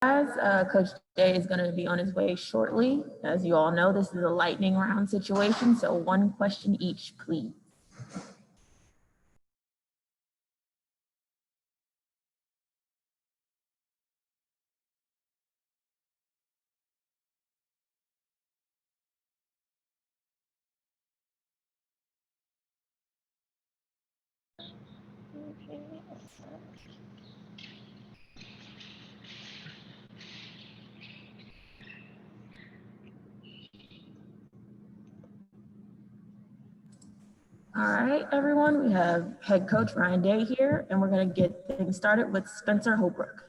Coach Day is going to be on his way shortly. As you all know, this is a lightning round situation, so one question each, please. All right, everyone, we have head coach Ryan Day here, and we're going to get things started with Spencer Holbrook.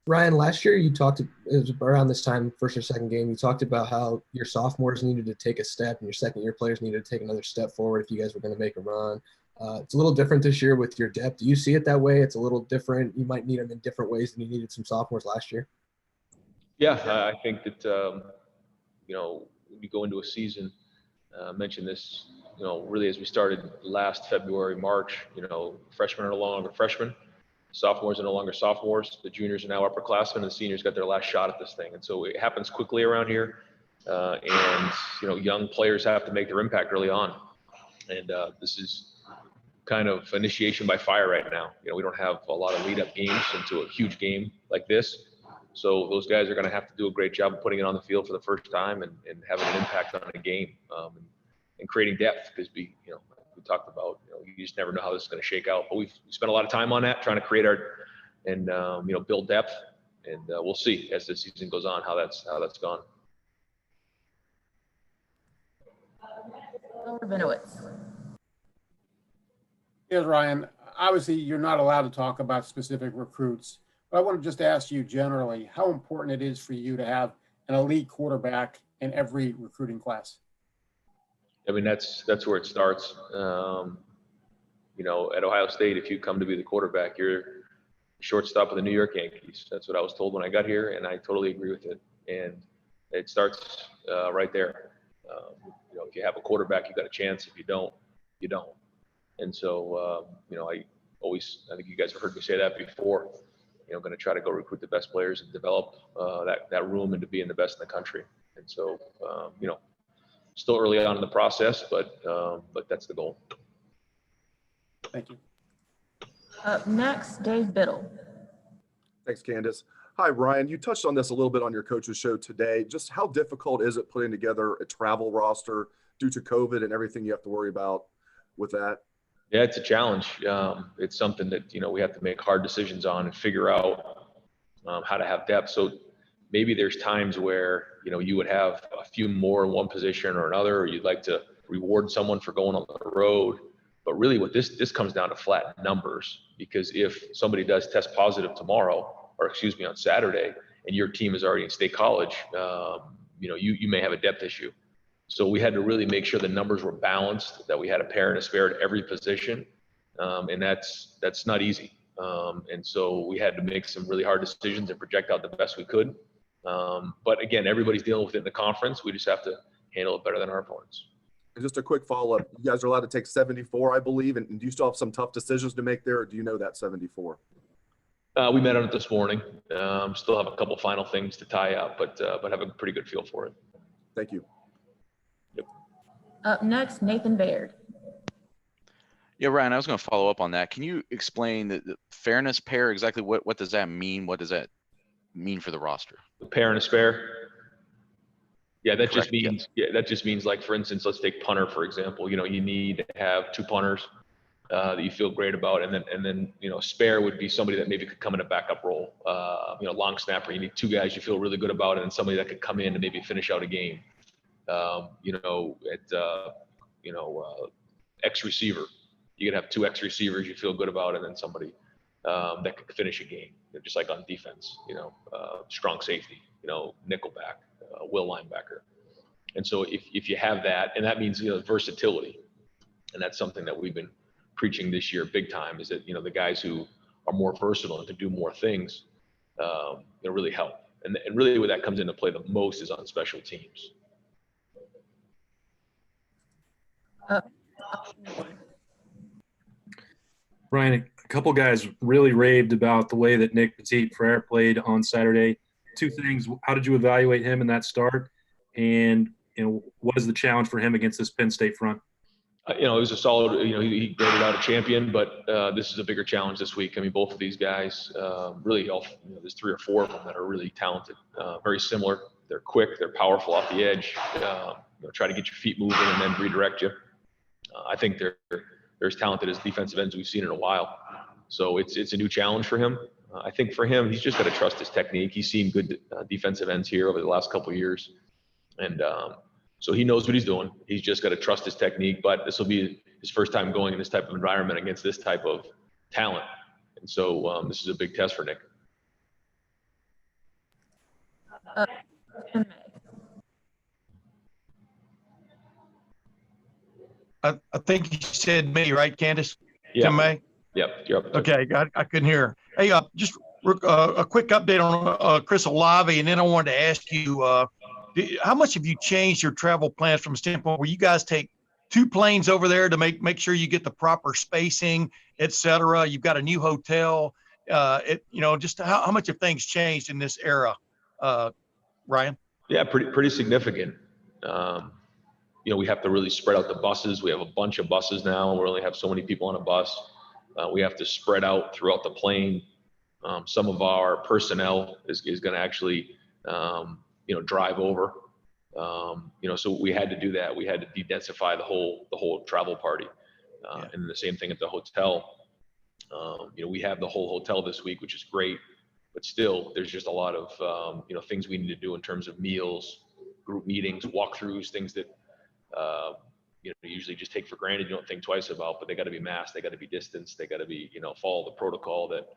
Ryan, last year you talked, it was around this time, first or second game, you talked about how your sophomores needed to take a step and your second year players needed to take another step forward if you guys were going to make a run. It's a little different this year with your depth. Do you see it that way? It's a little different. You might need them in different ways than you needed some sophomores last year. Yeah, I think that, we go into a season, mentioned this, really as we started last February, March, freshmen are no longer freshmen. Sophomores are no longer sophomores. The juniors are now upperclassmen, and the seniors got their last shot at this thing. And so it happens quickly around here. Young players have to make their impact early on. And this is kind of initiation by fire right now. We don't have a lot of lead up games into a huge game like this. So those guys are going to have to do a great job of putting it on the field for the first time and having an impact on a game and creating depth, because we talked about, you just never know how this is going to shake out. But we've spent a lot of time on that, trying to create build depth, and we'll see as the season goes on how that's gone. Yes, Ryan. Obviously, you're not allowed to talk about specific recruits, but I want to just ask you generally how important it is for you to have an elite quarterback in every recruiting class. I mean, that's where it starts. At Ohio State, if you come to be the quarterback, you're shortstop of the New York Yankees. That's what I was told when I got here, and I totally agree with it. And it starts right there. If you have a quarterback, you got a chance. If you don't, you don't. And so, I think you guys have heard me say that before. Going to try to go recruit the best players and develop that room into being the best in the country. And so, still early on in the process, but that's the goal. Thank you. Up next, Dave Biddle. Thanks, Candace. Hi, Ryan. You touched on this a little bit on your coach's show today. Just how difficult is it putting together a travel roster due to COVID and everything you have to worry about with that? Yeah, it's a challenge. It's something that, we have to make hard decisions on and figure out how to have depth. So maybe there's times where, you would have a few more in one position or another, or you'd like to reward someone for going on the road. But really what this comes down to flat numbers, because if somebody does test positive tomorrow, or on Saturday, and your team is already in State College, you may have a depth issue. So we had to really make sure the numbers were balanced, that we had a pair and a spare at every position. And that's not easy. And so we had to make some really hard decisions and project out the best we could. But again, everybody's dealing with it in the conference. We just have to handle it better than our opponents. And just a quick follow-up. You guys are allowed to take 74, I believe. And do you still have some tough decisions to make there, or do you know that 74? We met on it this morning. Still have a couple final things to tie up, but have a pretty good feel for it. Thank you. Yep. Up next, Nathan Baird. Yeah, Ryan, I was going to follow up on that. Can you explain the fairness pair? Exactly what does that mean? What does that mean for the roster? The pair and a spare? Yeah, that Correct. just means like, for instance, let's take punter, for example. You need to have two punters that you feel great about. And then, spare would be somebody that maybe could come in a backup role. Long snapper, you need two guys you feel really good about, and then somebody that could come in and maybe finish out a game. X receiver, you could have two X receivers you feel good about, and then somebody that could finish a game, just like on defense, strong safety, nickelback, will linebacker. And so if you have that, and that means, versatility, and that's something that we've been preaching this year big time, is that, the guys who are more versatile and can do more things, really help. And really where that comes into play the most is on special teams. Ryan, a couple guys really raved about the way that Nick Petit-Frere played on Saturday. Two things: how did you evaluate him in that start, and what is the challenge for him against this Penn State front? It was a solid. He graded out a champion, but this is a bigger challenge this week. I mean, both of these guys, really, there's 3 or 4 of them that are really talented, very similar. They're quick, they're powerful off the edge. Try to get your feet moving and then redirect you. I think they're as talented as defensive ends we've seen in a while. So it's a new challenge for him. I think for him, he's just got to trust his technique. He's seen good defensive ends here over the last couple of years, and so he knows what he's doing. He's just got to trust his technique. But this will be his first time going in this type of environment against this type of talent, and so this is a big test for Nick. I think you said me, right, Candace? Yeah. Tim May? Yep. You're up. Okay, I couldn't hear. Hey, just a quick update on Chris Olave, and then I wanted to ask you, how much have you changed your travel plans from a standpoint where you guys take 2 planes over there to make sure you get the proper spacing, et cetera? You've got a new hotel. Just how much have things changed in this era, Ryan? Yeah, pretty significant. We have to really spread out the buses. We have a bunch of buses now. We only have so many people on a bus. We have to spread out throughout the plane. Some of our personnel is going to actually, drive over. So we had to do that. We had to de-densify the whole travel party. And the same thing at the hotel. We have the whole hotel this week, which is great, but still there's just a lot of, things we need to do in terms of meals, group meetings, walkthroughs, things that, usually just take for granted. You don't think twice about, but they got to be masked. They got to be distanced. They got to be, follow the protocol that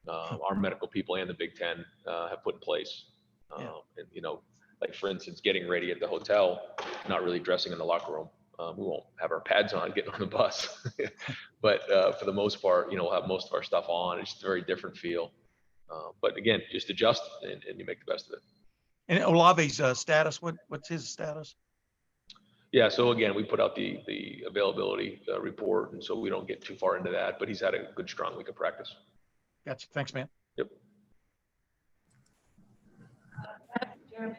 our medical people and the Big Ten have put in place. Like for instance, getting ready at the hotel, not really dressing in the locker room. We won't have our pads on getting on the bus, but for the most part, we'll have most of our stuff on. It's just a very different feel. But again, just adjust and you make the best of it. And Olave's status, what's his status? Yeah, so again, we put out the availability report, and so we don't get too far into that, but he's had a good, strong week of practice. Gotcha. Thanks, man. Yep.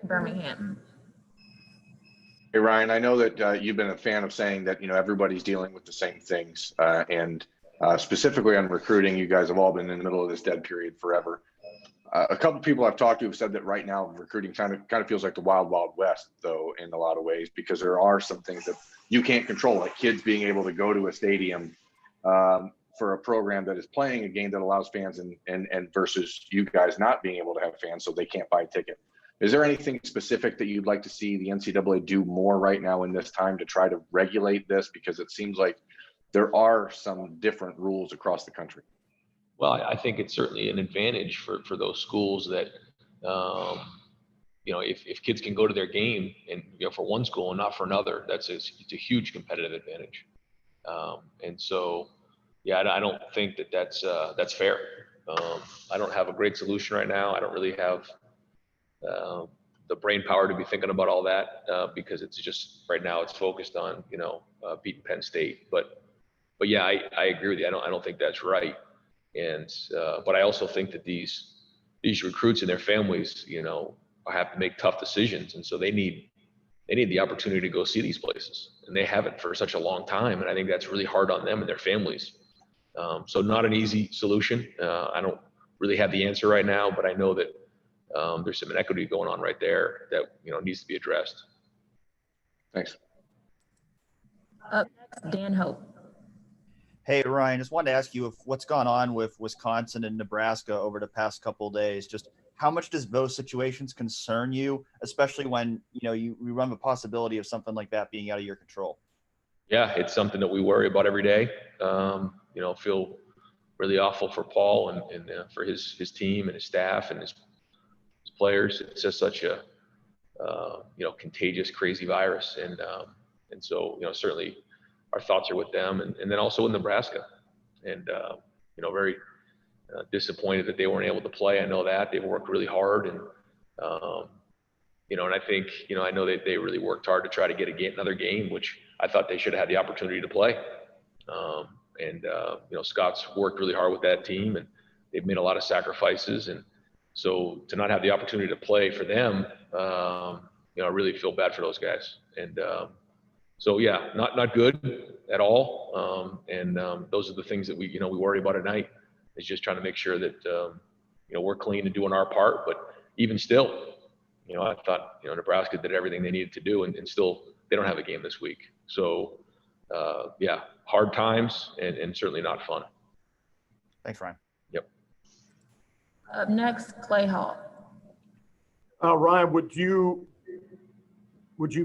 Birmingham. Hey, Ryan, I know that you've been a fan of saying that, everybody's dealing with the same things. And specifically on recruiting, you guys have all been in the middle of this dead period forever. A couple people I've talked to have said that right now recruiting kind of feels like the wild, wild west, though, in a lot of ways, because there are some things that you can't control, like kids being able to go to a stadium for a program that is playing a game that allows fans and versus you guys not being able to have fans, so they can't buy a ticket. Is there anything specific that you'd like to see the NCAA do more right now in this time to try to regulate this? Because it seems like there are some different rules across the country. Well, I think it's certainly an advantage for those schools that, if kids can go to their game and, for one school and not for another, it's a huge competitive advantage. And so, yeah, I don't think that's fair. I don't have a great solution right now. I don't really have the brain power to be thinking about all that because it's just right now it's focused on, beating Penn State. But yeah, I agree with you. I don't think that's right. And but I also think that these recruits and their families, have to make tough decisions, and so they need the opportunity to go see these places, and they haven't for such a long time. And I think that's really hard on them and their families. So not an easy solution. I don't really have the answer right now, but I know that there's some inequity going on right there that needs to be addressed. Thanks. Up next, Dan Hope. Hey, Ryan, just wanted to ask you if what's gone on with Wisconsin and Nebraska over the past couple of days, just how much does those situations concern you, especially when, you run the possibility of something like that being out of your control? Yeah, it's something that we worry about every day. Feel really awful for Paul and for his team and his staff and his players. It's just such a, contagious, crazy virus. And so, certainly our thoughts are with them and then also with Nebraska and, very disappointed that they weren't able to play. I know that they've worked really hard and, and I think, I know that they really worked hard to try to get another game, which I thought they should have had the opportunity to play. Scott's worked really hard with that team, and they've made a lot of sacrifices. And so to not have the opportunity to play for them, I really feel bad for those guys. And so, yeah, not good at all. Those are the things that we worry about at night, is just trying to make sure that, we're clean and doing our part. But even still, I thought, Nebraska did everything they needed to do, and still they don't have a game this week. So, yeah, hard times and certainly not fun. Thanks, Ryan. Yep. Up next, Clay Hall. Ryan, would you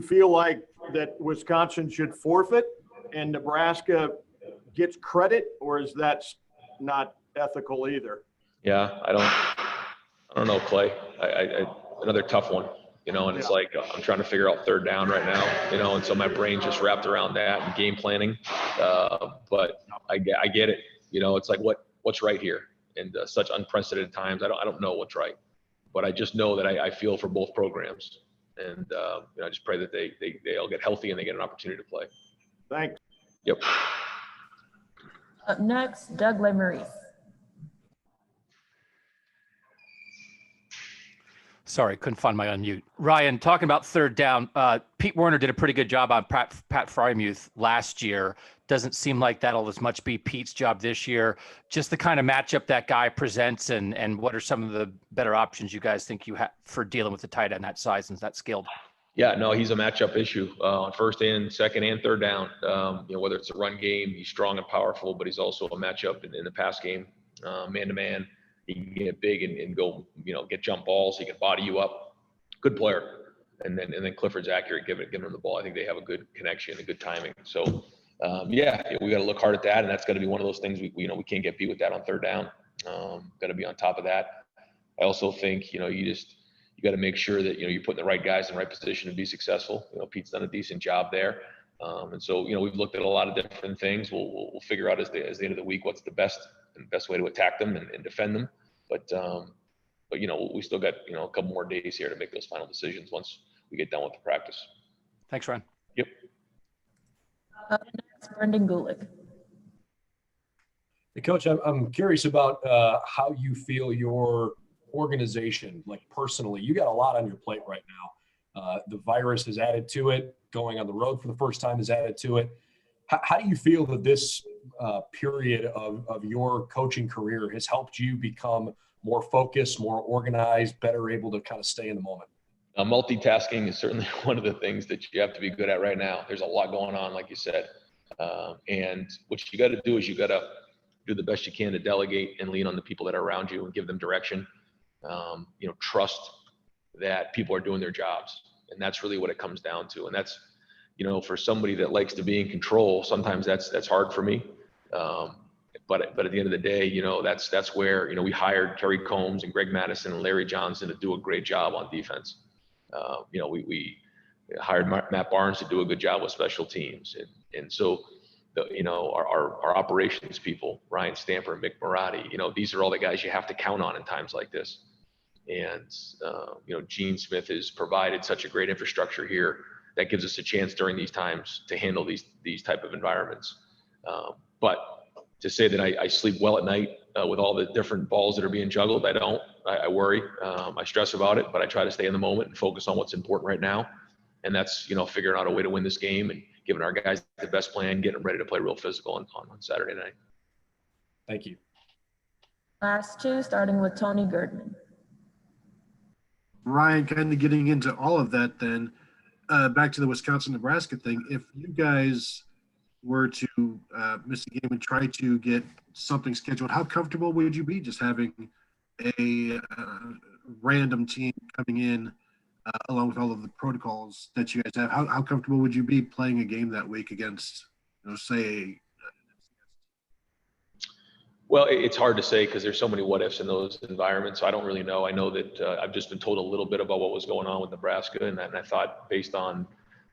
feel like that Wisconsin should forfeit and Nebraska gets credit, or is that not ethical either? Yeah, I don't know, Clay. I another tough one, and it's like I'm trying to figure out third down right now, and so my brain just wrapped around that and game planning. But I get it. It's like what's right here in such unprecedented times. I don't know what's right, but I just know that I feel for both programs, and I just pray that they all get healthy and they get an opportunity to play. Thanks. Yep. Up next, Doug Lesmerises. Sorry, couldn't find my unmute. Ryan, talking about third down, Pete Werner did a pretty good job on Pat Frymuth last year. Doesn't seem like that'll as much be Pete's job this year. Just the kind of matchup that guy presents, and what are some of the better options you guys think you have for dealing with the tight end that size and that skilled? Yeah, no, he's a matchup issue on first and second and third down. Whether it's a run game, he's strong and powerful, but he's also a matchup in the pass game, man to man. He can get big and go, get jump balls. He can body you up. Good player. And then Clifford's accurate giving him the ball. I think they have a good connection, a good timing. So, we got to look hard at that, and that's got to be one of those things we can't get beat with that on third down. Got to be on top of that. I also think you got to make sure that you're putting the right guys in the right position to be successful. Pete's done a decent job there, and so we've looked at a lot of different things. We'll figure out as the end of the week what's the best way to attack them and defend them. But we still got a couple more days here to make those final decisions once we get done with the practice. Thanks, Ryan. Yep. Next, Brendan Gulick. Hey, Coach, I'm curious about how you feel your organization, like personally. You got a lot on your plate right now. The virus has added to it. Going on the road for the first time has added to it. How do you feel that this period of your coaching career has helped you become more focused, more organized, better able to kind of stay in the moment? Multitasking is certainly one of the things that you have to be good at right now. There's a lot going on, like you said. And what you got to do is you got to do the best you can to delegate and lean on the people that are around you and give them direction. Trust that people are doing their jobs. And that's really what it comes down to. And that's, for somebody that likes to be in control, sometimes that's hard for me. But at the end of the day, that's where, we hired Kerry Combs and Greg Madison and Larry Johnson to do a great job on defense. We hired Matt Barnes to do a good job with special teams. And so, our operations people, Ryan Stamper, Mick Marotti, these are all the guys you have to count on in times like this. And, Gene Smith has provided such a great infrastructure here that gives us a chance during these times to handle these type of environments. But to say that I sleep well at night with all the different balls that are being juggled, I don't. I worry. I stress about it, but I try to stay in the moment and focus on what's important right now. And that's, figuring out a way to win this game and giving our guys the best plan, getting them ready to play real physical on Saturday night. Thank you. Last two, starting with Tony Girdman. Ryan, kind of getting into all of that then, back to the Wisconsin-Nebraska thing. If you guys were to miss a game and try to get something scheduled, how comfortable would you be just having a random team coming in along with all of the protocols that you guys have? How comfortable would you be playing a game that week against, say, Well, it's hard to say because there's so many what ifs in those environments. So I don't really know. I know that I've just been told a little bit about what was going on with Nebraska, and I thought based on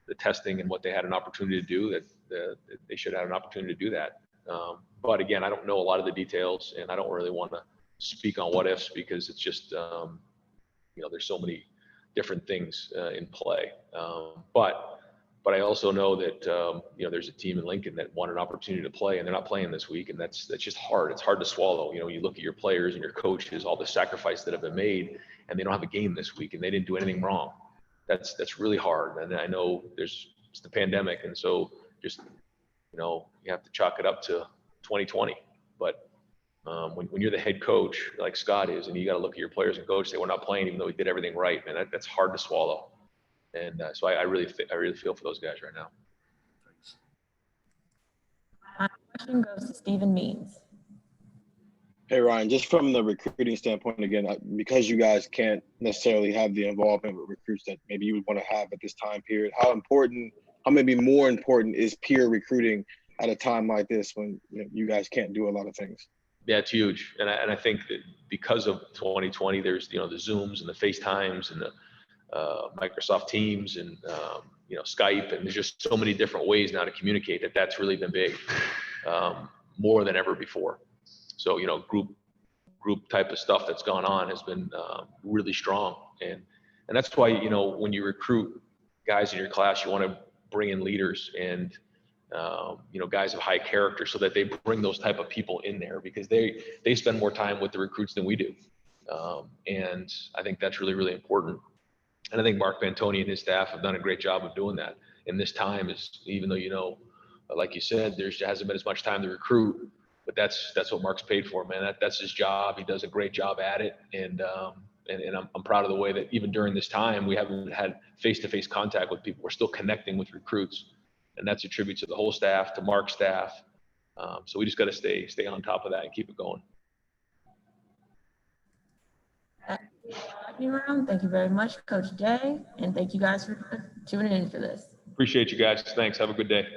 the testing and what they had an opportunity to do, that they should have an opportunity to do that. But again, I don't know a lot of the details, and I don't really want to speak on what ifs because it's just, there's so many different things in play. But But I also know that, you know, there's a team in Lincoln that want an opportunity to play and they're not playing this week. And that's just hard. It's hard to swallow. You know, you look at your players and your coaches, all the sacrifice that have been made, and they don't have a game this week and they didn't do anything wrong. That's really hard. And I know it's the pandemic. And so just, you know, you have to chalk it up to 2020. But when you're the head coach, like Scott is, and you got to look at your players and coach, say, we're not playing even though we did everything right, man, that's hard to swallow. And so I really feel for those guys right now. My question goes to Stephen Means. Hey, Ryan, just from the recruiting standpoint, again, because you guys can't necessarily have the involvement with recruits that maybe you would want to have at this time period, how maybe more important is peer recruiting at a time like this when you guys can't do a lot of things? Yeah, it's huge. And I think that because of 2020, there's, the Zooms and the FaceTimes and the Microsoft Teams and, Skype, and there's just so many different ways now to communicate that's really been big, more than ever before. So, group type of stuff that's gone on has been really strong. And that's why, when you recruit guys in your class, you want to bring in leaders and, guys of high character so that they bring those type of people in there because they spend more time with the recruits than we do. And I think that's really, really important. And I think Mark Vantoni and his staff have done a great job of doing that. And this time is, even though, like you said, there hasn't been as much time to recruit, but that's what Mark's paid for, man. That's his job. He does a great job at it. And I'm proud of the way that even during this time, we haven't had face-to-face contact with people. We're still connecting with recruits. And that's a tribute to the whole staff, to Mark's staff. So we just got to stay on top of that and keep it going. Lightning round. Thank you very much, Coach Jay. And thank you guys for tuning in for this. Appreciate you guys. Thanks. Have a good day.